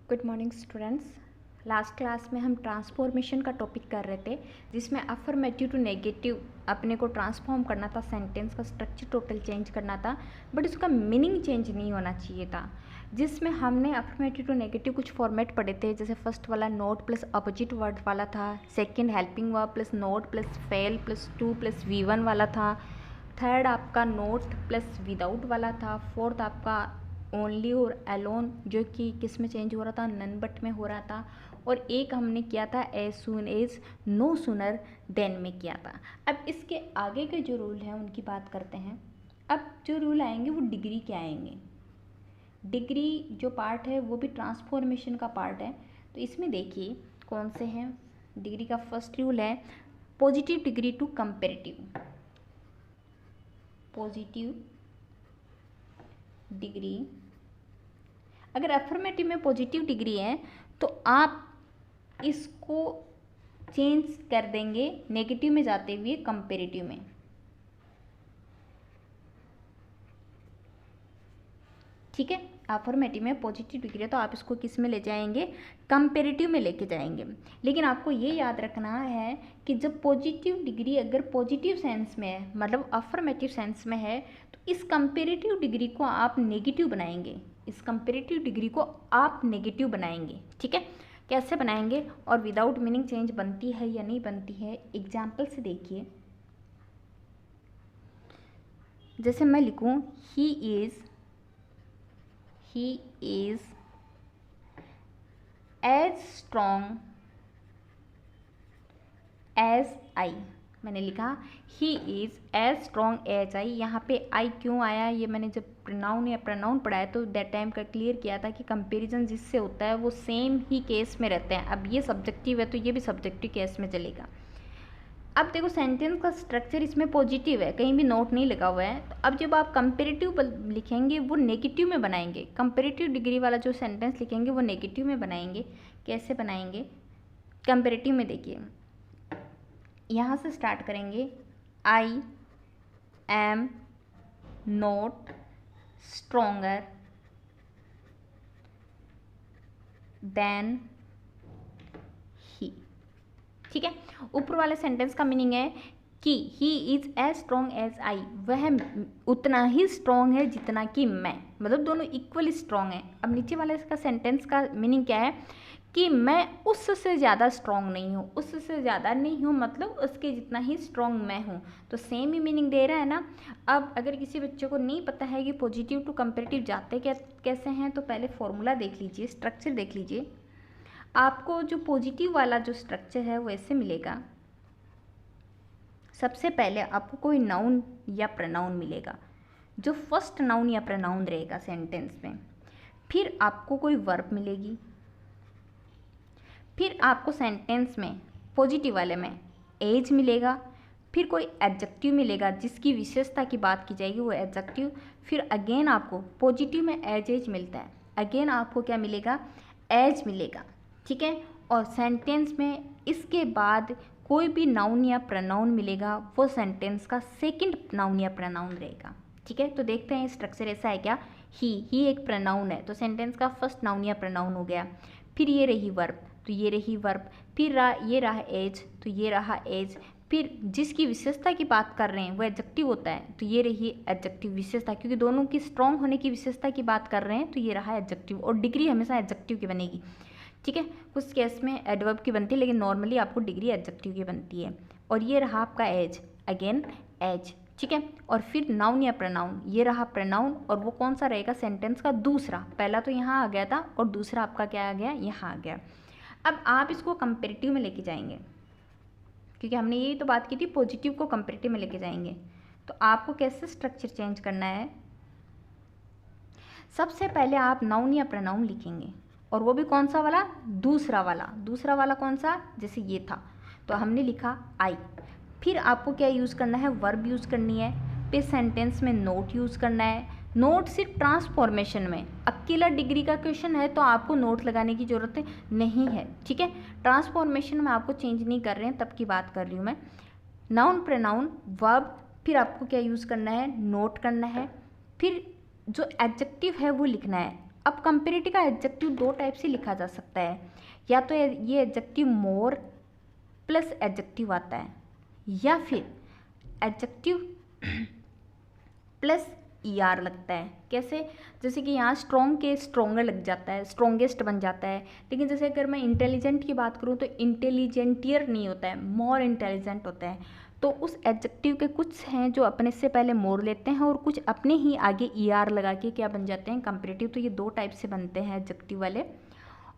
Good morning students. Last class में हम transformation का टॉपिक कर रहे थे, जिसमें अफर्मेटिव टू नेगेटिव अपने को ट्रांसफॉर्म करना था, सेंटेंस का स्ट्रक्चर टोटल चेंज करना था, बट उसका मीनिंग चेंज नहीं होना चाहिए था। जिसमें हमने अफर्मेटिव टू नेगेटिव कुछ फॉर्मेट पढ़े थे, जैसे फर्स्ट वाला नोट प्लस अपोजिट वर्ड वाला था, second helping verb plus note plus fail plus two plus V1 वाला था, थर्ड आपका नोट प्लस विदाउट वाला था, फोर्थ आपका ओनली और अलोन जो कि किस में चेंज हो रहा था, नन बट में हो रहा था, और एक हमने किया था as soon as no sooner than में किया था। अब इसके आगे के जो रूल हैं उनकी बात करते हैं। अब जो रूल आएंगे वो डिग्री के आएंगे। डिग्री जो पार्ट है वो भी ट्रांसफॉर्मेशन का पार्ट है। तो इसमें देखिए कौन से हैं। डिग्री का फर्स्ट रूल है positive degree to comparative. Positive degree, अगर अफर्मेटिव में पॉजिटिव डिग्री है तो आप इसको चेंज कर देंगे नेगेटिव में जाते हुए कंपेरेटिव में। ठीक है, अफर्मेटिव में पॉजिटिव डिग्री है तो आप इसको किस में ले जाएंगे, कंपेरेटिव में लेके जाएंगे। लेकिन आपको ये याद रखना है कि जब पॉजिटिव डिग्री अगर पॉजिटिव सेंस में है, मतलब अफर्मेटिव सेंस में है, तो इस कंपेरेटिव डिग्री को आप नेगेटिव बनाएंगे। इस कंपेरेटिव डिग्री को आप नेगेटिव बनाएंगे। ठीक है, कैसे बनाएंगे और विदाउट मीनिंग चेंज बनती है या नहीं बनती है, एग्जाम्पल से देखिए। जैसे मैं लिखूं ही is as strong as I। मैंने लिखा he is as strong as I. यहाँ पे आई क्यों आया, ये मैंने जब प्रोनाउन या प्रोनाउन पढ़ाया तो दैट टाइम का क्लियर किया था कि कंपैरिजन जिससे होता है वो सेम ही केस में रहते हैं। अब ये सब्जेक्टिव है तो ये भी सब्जेक्टिव केस में चलेगा। अब देखो सेंटेंस का स्ट्रक्चर इसमें पॉजिटिव है, कहीं भी नोट नहीं लगा हुआ है। तो अब जब आप कंपेरेटिव लिखेंगे वो नेगेटिव में बनाएंगे। कंपेरेटिव डिग्री वाला जो सेंटेंस लिखेंगे वो नेगेटिव में बनाएंगे। कैसे बनाएंगे, कंपेरेटिव में देखिए, यहाँ से स्टार्ट करेंगे। I am not stronger than he. ठीक है, ऊपर वाले सेंटेंस का मीनिंग है कि he is as strong as I, वह उतना ही स्ट्रॉन्ग है जितना कि मैं, मतलब दोनों इक्वली स्ट्रॉन्ग है। अब नीचे वाले इसका सेंटेंस का मीनिंग क्या है कि मैं उससे ज़्यादा स्ट्रॉन्ग नहीं हूँ, उससे ज़्यादा नहीं हूँ, मतलब उसके जितना ही स्ट्रॉन्ग मैं हूँ। तो सेम ही मीनिंग दे रहा है ना। अब अगर किसी बच्चे को नहीं पता है कि पॉजिटिव टू कंपेरेटिव जाते कैसे हैं, तो पहले फॉर्मूला देख लीजिए, स्ट्रक्चर देख लीजिए। आपको जो पॉजिटिव वाला जो स्ट्रक्चर है वो ऐसे मिलेगा। सबसे पहले आपको कोई नाउन या प्रोनाउन मिलेगा, जो फर्स्ट नाउन या प्रोनाउन रहेगा सेंटेंस में। फिर आपको कोई वर्ब मिलेगी। फिर आपको सेंटेंस में पॉजिटिव वाले में एज मिलेगा। फिर कोई एडजेक्टिव मिलेगा जिसकी विशेषता की बात की जाएगी, वो एडजेक्टिव। फिर अगेन आपको पॉजिटिव में एज मिलता है, अगेन आपको क्या मिलेगा, एज मिलेगा। ठीक है, और सेंटेंस में इसके बाद कोई भी नाउन या प्रोनाउन मिलेगा, वो सेंटेंस का सेकंड नाउन या प्रोनाउन रहेगा। ठीक है, तो देखते हैं स्ट्रक्चर ऐसा है क्या। ही एक प्रोनाउन है तो सेंटेंस का फर्स्ट नाउन या प्रोनाउन हो गया। फिर ये रही वर्ब तो ये रही वर्ब। फिर ये रहा एज तो ये रहा एज। फिर जिसकी विशेषता की बात कर रहे हैं वो एडजेक्टिव होता है तो ये रही एडजेक्टिव विशेषता, क्योंकि दोनों की स्ट्रॉन्ग होने की विशेषता की बात कर रहे हैं तो ये रहा एडजेक्टिव। और डिग्री हमेशा एडजेक्टिव की बनेगी। ठीक है, कुछ केस में एडवर्ब की बनती है लेकिन नॉर्मली आपको डिग्री एडजेक्टिव की बनती है। और ये रहा आपका एज, अगेन एज। ठीक है, और फिर नाउन या प्रोनाउन, ये रहा प्रोनाउन और वो कौन सा रहेगा, सेंटेंस का दूसरा। पहला तो यहाँ आ गया था और दूसरा आपका क्या आ गया, यहाँ आ गया। अब आप इसको कंपेरेटिव में लेके जाएंगे, क्योंकि हमने यही तो बात की थी, पॉजिटिव को कंपेरेटिव में लेके जाएंगे। तो आपको कैसे स्ट्रक्चर चेंज करना है, सबसे पहले आप नाउन या प्रोनाउन लिखेंगे, और वो भी कौन सा वाला, दूसरा वाला। दूसरा वाला कौन सा, जैसे ये था तो हमने लिखा आई। फिर आपको क्या यूज़ करना है, वर्ब यूज़ करनी है। फिर सेंटेंस में नोट यूज़ करना है। नोट सिर्फ ट्रांसफॉर्मेशन में, अकेला डिग्री का क्वेश्चन है तो आपको नोट लगाने की ज़रूरत नहीं है। ठीक है, ट्रांसफॉर्मेशन में आपको चेंज नहीं कर रहे हैं तब की बात कर रही हूँ मैं। नाउन प्रोनाउन वर्ब, फिर आपको क्या यूज़ करना है, नोट करना है। फिर जो एडजेक्टिव है वो लिखना है। अब कंपेरेटिव का एडजेक्टिव दो टाइप से लिखा जा सकता है, या तो ये एडजेक्टिव मोर प्लस एडजेक्टिव आता है, या फिर एडजेक्टिव प्लस ER लगता है। कैसे? जैसे कि यहाँ स्ट्रॉन्ग के स्ट्रोंगर लग जाता है, स्ट्रॉन्गेस्ट बन जाता है। लेकिन जैसे अगर मैं इंटेलिजेंट की बात करूँ तो इंटेलिजेंटियर नहीं होता है, मोर इंटेलिजेंट होता है। तो उस एडजेक्टिव के कुछ हैं जो अपने से पहले मोर लेते हैं और कुछ अपने ही आगे ER लगा के क्या बन जाते हैं, कंपेरेटिव। तो ये दो टाइप से बनते हैं एडजेक्टिव वाले।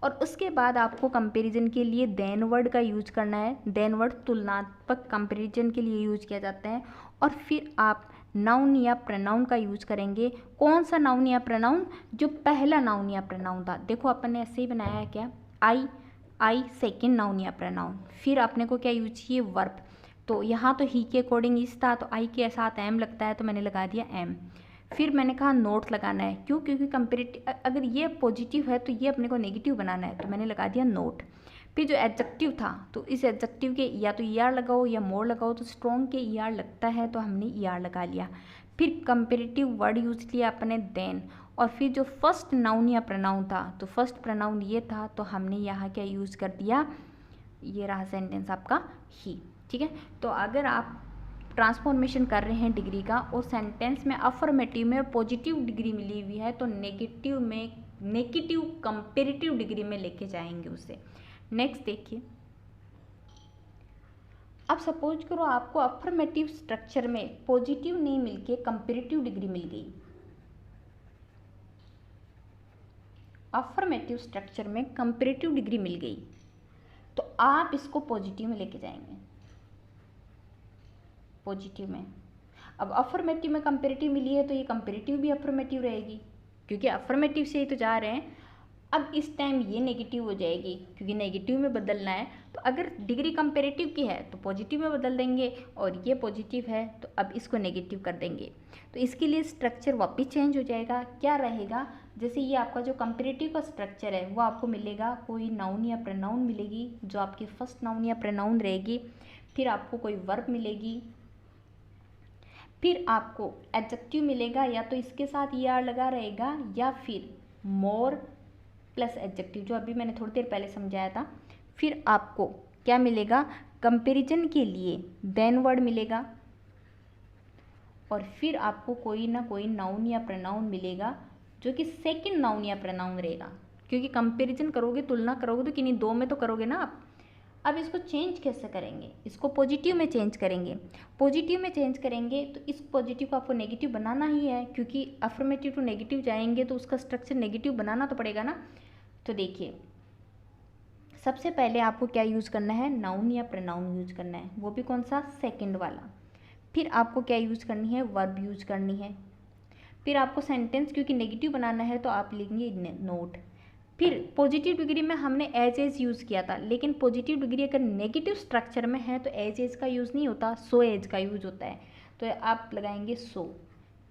और उसके बाद आपको कंपैरिजन के लिए देन वर्ड का यूज करना है। देन वर्ड तुलनात्मक कंपैरिजन के लिए यूज किया जाता है। और फिर आप नाउन या प्रनाउन का यूज करेंगे। कौन सा नाउन या प्रनाउन? जो पहला नाउन या प्रनाउन था। देखो अपन ने ऐसे ही बनाया है क्या, आई सेकेंड नाउन या प्रनाउन। फिर आपने को क्या यूज किए, वर्ब। तो यहाँ तो ही के अकॉर्डिंग इस था, तो आई के साथ एम लगता है तो मैंने लगा दिया एम। फिर मैंने कहा नोट लगाना है, क्यों? क्योंकि कंपेरेटिव अगर ये पॉजिटिव है तो ये अपने को नेगेटिव बनाना है, तो मैंने लगा दिया नोट। फिर जो एडजेक्टिव था, तो इस एडजेक्टिव के या तो ER लगाओ या मोर लगाओ, तो स्ट्रॉन्ग के ER लगता है तो हमने ER लगा लिया। फिर कंपेरेटिव वर्ड यूज किया अपने देन। और फिर जो फर्स्ट नाउन या प्रनाउन था, तो फर्स्ट प्रनाउन ये था तो हमने यहाँ क्या यूज़ कर दिया, ये रहा सेंटेंस आपका ही। ठीक है, तो अगर आप ट्रांसफॉर्मेशन कर रहे हैं डिग्री का और सेंटेंस में अफर्मेटिव में पॉजिटिव डिग्री मिली हुई है, तो नेगेटिव में नेगेटिव कंपेरेटिव डिग्री में लेके जाएंगे उसे। नेक्स्ट देखिए, अब सपोज करो आपको अफर्मेटिव स्ट्रक्चर में पॉजिटिव नहीं मिलके कंपेरेटिव डिग्री मिल गई। अफर्मेटिव स्ट्रक्चर में कंपेरेटिव डिग्री मिल गई, तो आप इसको पॉजिटिव में लेके जाएंगे। पॉजिटिव में, अब अफर्मेटिव में कंपेरेटिव मिली है तो ये कंपेरेटिव भी अफर्मेटिव रहेगी, क्योंकि अफर्मेटिव से ही तो जा रहे हैं। अब इस टाइम ये नेगेटिव हो जाएगी, क्योंकि नेगेटिव में बदलना है। तो अगर डिग्री कंपेरेटिव की है तो पॉजिटिव में बदल देंगे, और ये पॉजिटिव है तो अब इसको नेगेटिव कर देंगे। तो इसके लिए स्ट्रक्चर वापस चेंज हो जाएगा। क्या रहेगा? जैसे ये आपका जो कंपेरेटिव का स्ट्रक्चर है वो आपको मिलेगा, कोई नाउन या प्रनाउन मिलेगी जो आपकी फर्स्ट नाउन या प्रनाउन रहेगी। फिर आपको कोई वर्ब मिलेगी, फिर आपको एडजेक्टिव मिलेगा, या तो इसके साथ ER लगा रहेगा, या फिर मोर प्लस एडजेक्टिव जो अभी मैंने थोड़ी देर पहले समझाया था। फिर आपको क्या मिलेगा, कंपैरिजन के लिए देन वर्ड मिलेगा, और फिर आपको कोई ना कोई नाउन या प्रनाउन मिलेगा जो कि सेकंड नाउन या प्रनाउन रहेगा, क्योंकि कंपैरिजन करोगे, तुलना करोगे तो किन्हीं दो में तो करोगे ना आप। अब इसको चेंज कैसे करेंगे? इसको पॉजिटिव में चेंज करेंगे। पॉजिटिव में चेंज करेंगे तो इस पॉजिटिव को आपको नेगेटिव बनाना ही है, क्योंकि अफर्मेटिव टू नेगेटिव जाएंगे तो उसका स्ट्रक्चर नेगेटिव बनाना तो पड़ेगा ना। तो देखिए, सबसे पहले आपको क्या यूज़ करना है, नाउन या प्रनाउन यूज करना है, वो भी कौन सा, सेकंड वाला। फिर आपको क्या यूज़ करनी है, वर्ब यूज करनी है। फिर आपको सेंटेंस क्योंकि नेगेटिव बनाना है तो आप लिखेंगे नोट। फिर पॉजिटिव डिग्री में हमने एज एज यूज़ किया था, लेकिन पॉजिटिव डिग्री अगर नेगेटिव स्ट्रक्चर में है तो एज एज का यूज़ नहीं होता, सो एज का यूज़ होता है। तो आप लगाएंगे सो।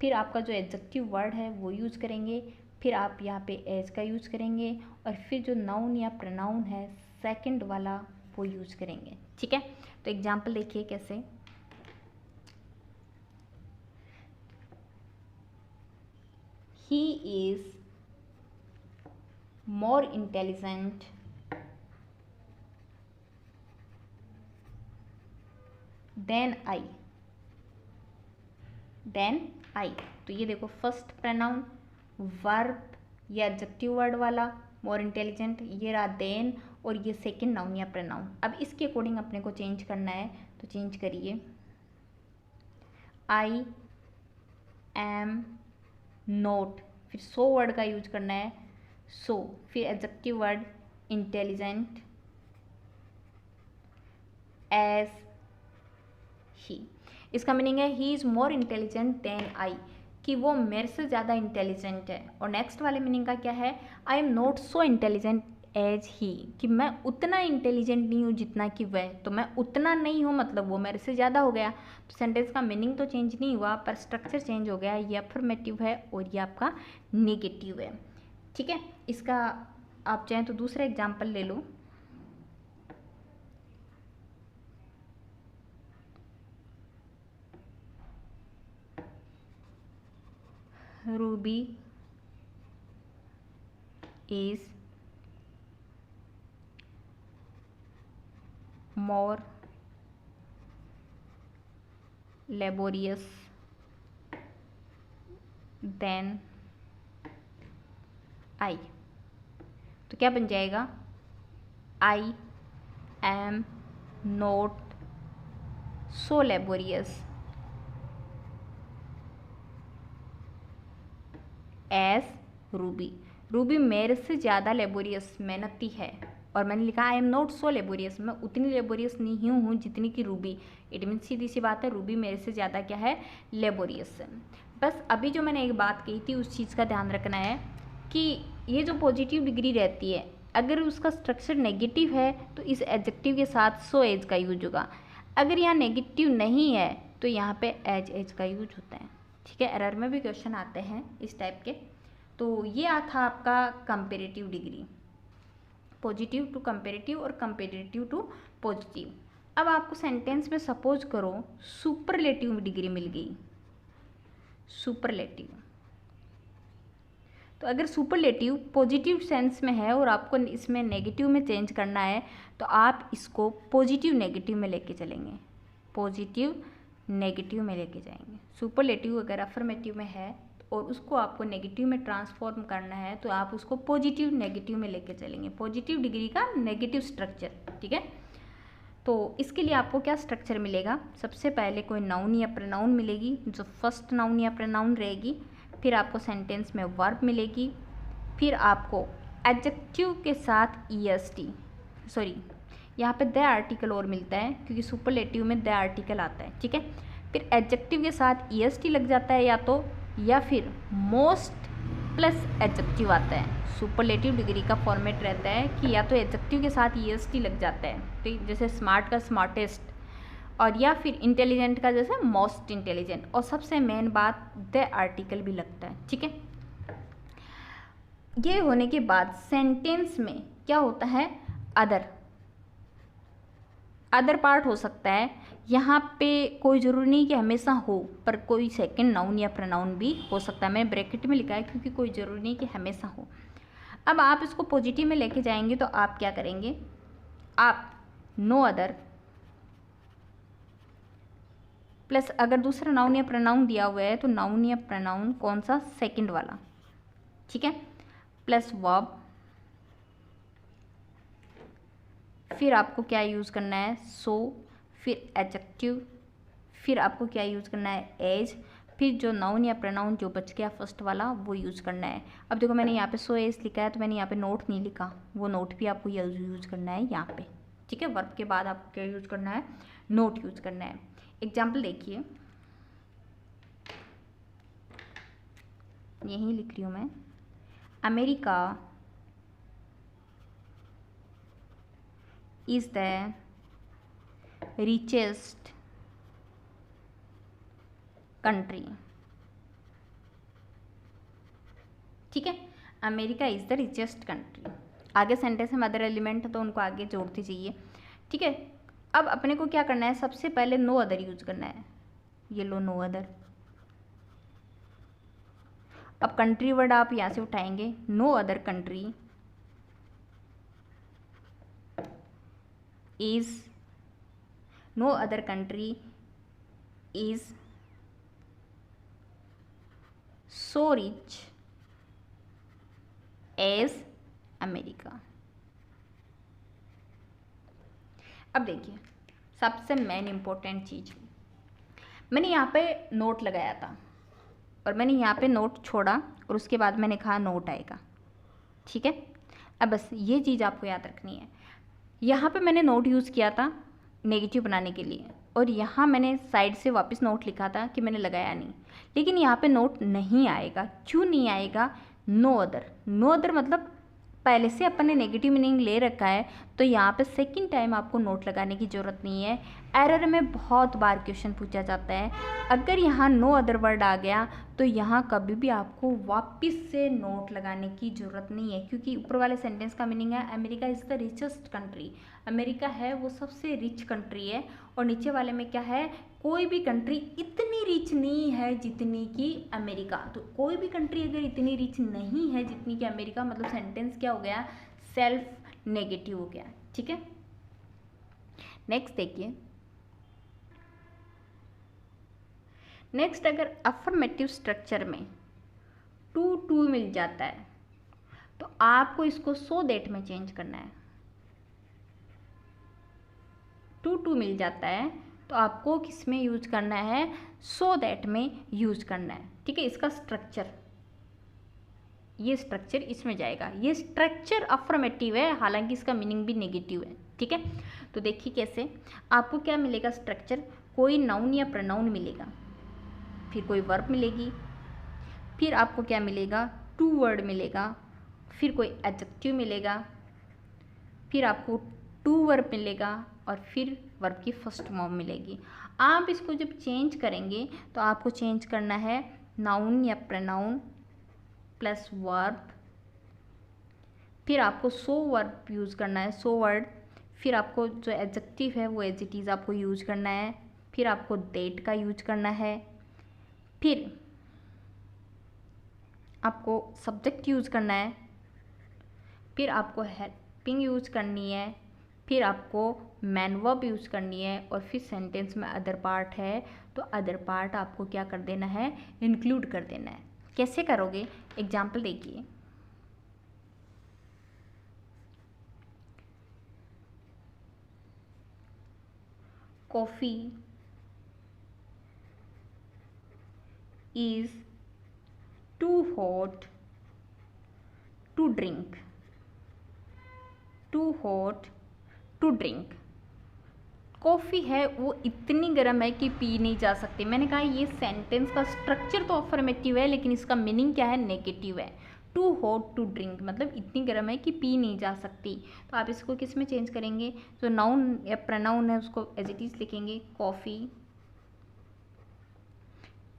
फिर आपका जो एडजेक्टिव वर्ड है वो यूज़ करेंगे। फिर आप यहाँ पे एज का यूज़ करेंगे, और फिर जो नाउन या प्रनाउन है सेकंड वाला वो यूज़ करेंगे। ठीक है, तो एग्जाम्पल देखिए कैसे। He is more intelligent than I। तो ये देखो, फर्स्ट प्रनाउन, वर्ब या एडजेक्टिव वर्ड वाला मोर इंटेलिजेंट, ये रहा देन, और ये सेकंड नाउन या प्रनाउन। अब इसके अकॉर्डिंग अपने को चेंज करना है, तो चेंज करिए। आई एम नोट, फिर सो वर्ड का यूज करना है, सो। फिर adjective word intelligent as he. इसका मीनिंग है he is more intelligent than I, कि वो मेरे से ज़्यादा इंटेलिजेंट है। और नेक्स्ट वाले मीनिंग का क्या है, I am not so intelligent as he, कि मैं उतना इंटेलिजेंट नहीं हूँ जितना कि वह। तो मैं उतना नहीं हूँ मतलब वो मेरे से ज़्यादा हो गया। तो सेंटेंस का मीनिंग तो चेंज नहीं हुआ, पर स्ट्रक्चर चेंज हो गया। ये अफर्मेटिव है और ये आपका नेगेटिव है। ठीक है, इसका आप चाहें तो दूसरा एग्जाम्पल ले लो। Ruby is more laborious than I। तो क्या बन जाएगा, I am not so laborious as Ruby. Ruby मेरे से ज़्यादा लेबोरियस, मेहनती है। और मैंने लिखा आई एम नॉट सो लेबोरियस, मैं उतनी लेबोरियस नहीं हूँ जितनी कि रूबी। इट मीन सीधी सी बात है, रूबी मेरे से ज़्यादा क्या है, लेबोरियस है। बस अभी जो मैंने एक बात कही थी उस चीज़ का ध्यान रखना है कि ये जो पॉजिटिव डिग्री रहती है, अगर उसका स्ट्रक्चर नेगेटिव है तो इस एडजेक्टिव के साथ सो एज का यूज होगा। अगर यहाँ नेगेटिव नहीं है तो यहाँ पे एज का यूज होता है। ठीक है, एरर में भी क्वेश्चन आते हैं इस टाइप के। तो ये था आपका comparative degree, positive to comparative और कंपेरेटिव टू पॉजिटिव। अब आपको सेंटेंस में सपोज करो सुपरलेटिव डिग्री मिल गई, सुपरलेटिव। तो अगर सुपरलेटिव पॉजिटिव सेंस में है और आपको इसमें नेगेटिव में चेंज करना है तो आप इसको पॉजिटिव नेगेटिव में लेके चलेंगे, पॉजिटिव नेगेटिव में लेके जाएंगे। सुपरलेटिव अगर अफर्मेटिव में है और उसको आपको नेगेटिव में ट्रांसफॉर्म करना है तो आप उसको पॉजिटिव नेगेटिव में लेके चलेंगे, पॉजिटिव डिग्री का नेगेटिव स्ट्रक्चर। ठीक है, तो इसके लिए आपको क्या स्ट्रक्चर मिलेगा, सबसे पहले कोई नाउन या प्रोनाउन मिलेगी जो फर्स्ट नाउन या प्रोनाउन रहेगी, फिर आपको सेंटेंस में वर्ब मिलेगी, फिर आपको एडजेक्टिव के साथ ईएसटी, सॉरी यहाँ पे द आर्टिकल और मिलता है क्योंकि सुपरलेटिव में द आर्टिकल आता है। ठीक है, फिर एडजेक्टिव के साथ ईएसटी लग जाता है या फिर मोस्ट प्लस एडजेक्टिव आता है। सुपरलेटिव डिग्री का फॉर्मेट रहता है कि या तो एडजेक्टिव के साथ ईएसटी लग जाता है, ठीक, जैसे स्मार्ट का स्मार्टेस्ट, और या फिर इंटेलिजेंट का जैसे मोस्ट इंटेलिजेंट, और सबसे मेन बात द आर्टिकल भी लगता है। ठीक है, ये होने के बाद सेंटेंस में क्या होता है, अदर पार्ट हो सकता है। यहाँ पे कोई ज़रूरी नहीं कि हमेशा हो, पर कोई सेकंड नाउन या प्रोनाउन भी हो सकता है। मैंने ब्रैकेट में लिखा है क्योंकि कोई ज़रूरी नहीं कि हमेशा हो। अब आप इसको पॉजिटिव में लेके जाएंगे तो आप क्या करेंगे, आप नो अदर प्लस अगर दूसरा नाउन या प्रोनाउन दिया हुआ है तो नाउन या प्रोनाउन कौन सा, सेकंड वाला। ठीक है, प्लस वर्ब, फिर आपको क्या यूज़ करना है, सो, फिर एडजेक्टिव, फिर आपको क्या यूज़ करना है, एज, फिर जो नाउन या प्रोनाउन जो बच गया फर्स्ट वाला वो यूज़ करना है। अब देखो मैंने यहाँ पे सो एज लिखा है तो मैंने यहाँ पे नोट नहीं लिखा, वो नोट भी आपको यूज़ करना है यहाँ पे। ठीक है, वर्ब के बाद आपको क्या यूज़ करना है, नोट यूज़ करना है। एग्जाम्पल देखिए, यही लिख रही हूँ मैं, America is the richest country। ठीक है, America is the richest country. आगे सेंटेंस में अदर एलिमेंट है तो उनको आगे जोड़ते जाइए। ठीक है, अब अपने को क्या करना है, सबसे पहले नो अदर यूज करना है, ये लो नो अदर। अब कंट्री वर्ड आप यहाँ से उठाएंगे, no other country is, no other country is so rich as America। अब देखिए सबसे मेन इम्पोर्टेंट चीज़, मैंने यहाँ पे नोट लगाया था और मैंने यहाँ पे नोट छोड़ा और उसके बाद मैंने कहा नोट आएगा। ठीक है, अब बस ये चीज़ आपको याद रखनी है। यहाँ पे मैंने नोट यूज़ किया था नेगेटिव बनाने के लिए और यहाँ मैंने साइड से वापस नोट लिखा था कि मैंने लगाया नहीं, लेकिन यहाँ पे नोट नहीं आएगा। क्यों नहीं आएगा, नो अदर, नो अदर मतलब पहले से अपन ने नेगेटिव मीनिंग ले रखा है तो यहाँ पे सेकंड टाइम आपको नोट लगाने की ज़रूरत नहीं है। एरर में बहुत बार क्वेश्चन पूछा जाता है, अगर यहाँ नो अदर वर्ड आ गया तो यहाँ कभी भी आपको वापस से नोट लगाने की ज़रूरत नहीं है, क्योंकि ऊपर वाले सेंटेंस का मीनिंग है America is the richest country, America है वो सबसे रिच कंट्री है, और नीचे वाले में क्या है, कोई भी कंट्री इतनी रिच नहीं है जितनी कि अमेरिका। तो कोई भी कंट्री अगर इतनी रिच नहीं है जितनी कि अमेरिका, मतलब सेंटेंस क्या हो गया, सेल्फ नेगेटिव हो गया। ठीक है, नेक्स्ट देखिए। नेक्स्ट, अगर अफर्मेटिव स्ट्रक्चर में टू टू मिल जाता है तो आपको इसको सो दैट में चेंज करना है। टू टू मिल जाता है तो आपको किस में यूज करना है, सो दैट में यूज करना है। ठीक है, इसका स्ट्रक्चर, ये स्ट्रक्चर इसमें जाएगा। ये स्ट्रक्चर अफर्मेटिव है, हालांकि इसका मीनिंग भी नेगेटिव है। ठीक है, तो देखिए कैसे आपको क्या मिलेगा स्ट्रक्चर, कोई नाउन या प्रोनाउन मिलेगा, फिर कोई वर्ब मिलेगी, फिर आपको क्या मिलेगा, टू वर्ड मिलेगा, फिर कोई एडजेक्टिव मिलेगा, फिर आपको टू वर्ब मिलेगा, और फिर वर्ब की फर्स्ट फॉर्म मिलेगी। आप इसको जब चेंज करेंगे तो आपको चेंज करना है नाउन या प्रोनाउन प्लस वर्ब, फिर आपको सो वर्ब यूज़ करना है, सो वर्ड, फिर आपको जो एडजेक्टिव है वो एज इट इज़ आपको यूज करना है, फिर आपको दैट का यूज करना है, फिर आपको सब्जेक्ट यूज़ करना है, फिर आपको हेल्पिंग यूज़ करनी है, फिर आपको मैन वर्ब यूज़ करनी है, और फिर सेंटेंस में अदर पार्ट है तो अदर पार्ट आपको क्या कर देना है, इंक्लूड कर देना है। कैसे करोगे, एग्जाम्पल देखिए। Coffee is too hot to drink, too hot to drink। Coffee है वो इतनी गर्म है कि पी नहीं जा सकती। मैंने कहा ये सेंटेंस का स्ट्रक्चर तो अफर्मेटिव है, लेकिन इसका मीनिंग क्या है, नेगेटिव है। टू हॉट टू ड्रिंक मतलब इतनी गर्म है कि पी नहीं जा सकती। तो आप इसको किस में चेंज करेंगे, जो नाउन या प्रोनाउन है उसको एज इट इज़ लिखेंगे, coffee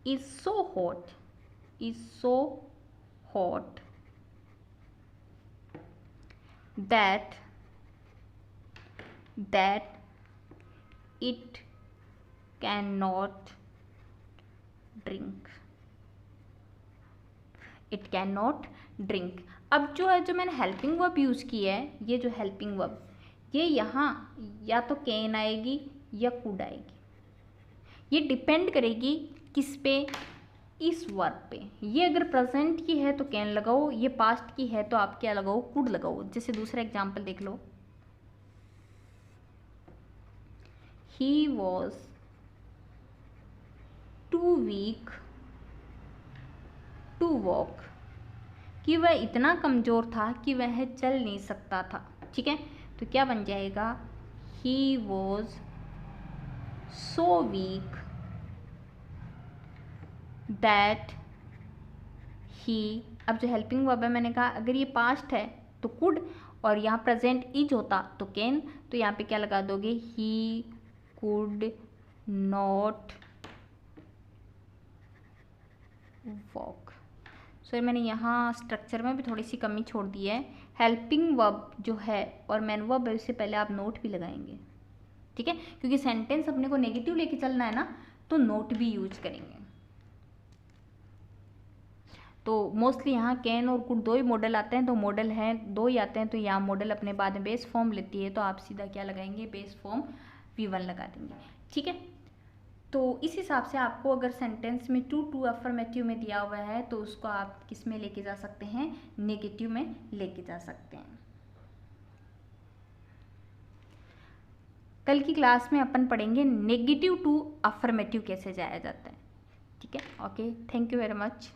is so hot, is so hot that it cannot drink, it cannot drink। अब जो है, जो मैंने हेल्पिंग वर्ब यूज़ की है, ये जो हेल्पिंग वर्ब, ये यहाँ या तो कैन आएगी या कुड आएगी, ये डिपेंड करेगी किस पे, इस वर्ब पे। ये अगर प्रेजेंट की है तो कैन लगाओ, ये पास्ट की है तो आप क्या लगाओ, कुड लगाओ। जैसे दूसरा एग्जांपल देख लो, he was too weak to walk, कि वह इतना कमज़ोर था कि वह चल नहीं सकता था। ठीक है, तो क्या बन जाएगा, he was so weak that he. अब जो हेल्पिंग वर्ब है, मैंने कहा अगर ये पास्ट है तो कुड, और यहाँ प्रेजेंट इज होता तो कैन, तो यहाँ पे क्या लगा दोगे, ही कुड नॉट वॉक। सो मैंने यहाँ स्ट्रक्चर में भी थोड़ी सी कमी छोड़ दी है। हेल्पिंग वर्ब जो है और मैन वर्ब है, उससे पहले आप नोट भी लगाएंगे। ठीक है, क्योंकि सेंटेंस अपने को नेगेटिव लेके चलना है ना, तो नोट भी यूज करेंगे। तो मोस्टली यहाँ कैन और कुड दो ही मॉडल आते हैं, तो मॉडल हैं दो ही आते हैं, तो यहाँ मॉडल अपने बाद में बेस फॉर्म लेती है, तो आप सीधा क्या लगाएंगे, बेस फॉर्म V1 लगा देंगे। ठीक है, तो इस हिसाब से आपको अगर सेंटेंस में टू टू अफर्मेटिव में दिया हुआ है तो उसको आप किस में लेके जा सकते हैं, नेगेटिव में लेके जा सकते हैं। कल की क्लास में अपन पढ़ेंगे नेगेटिव टू अफर्मेटिव कैसे जाया जाता है। ठीक है, okay, thank you very much.